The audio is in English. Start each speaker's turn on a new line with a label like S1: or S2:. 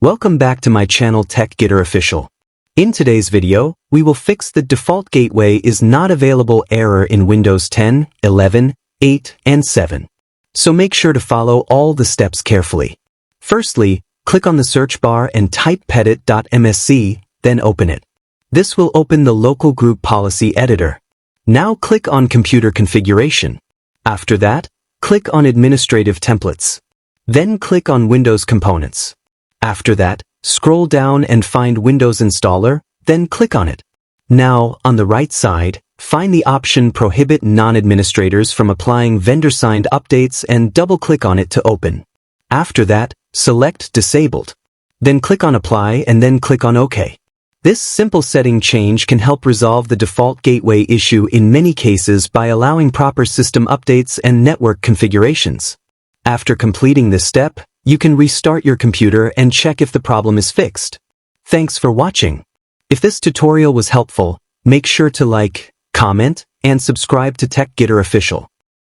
S1: Welcome back to my channel TechGetter Official. In today's video, we will fix the default gateway is not available error in Windows 10, 11, 8, and 7. So make sure to follow all the steps carefully. Firstly, click on the search bar and type pedit.msc, then open it. This will open the local group policy editor. Now click on Computer Configuration. After that, click on Administrative Templates. Then click on Windows Components. After that, scroll down and find Windows Installer, then click on it. Now, on the right side, find the option Prohibit Non-Administrators from applying vendor-signed updates and double-click on it to open. After that, select Disabled. Then click on Apply and then click on OK. This simple setting change can help resolve the default gateway issue in many cases by allowing proper system updates and network configurations. After completing this step, you can restart your computer and check if the problem is fixed. Thanks for watching. If this tutorial was helpful, make sure to like, comment, and subscribe to TechGetter Official.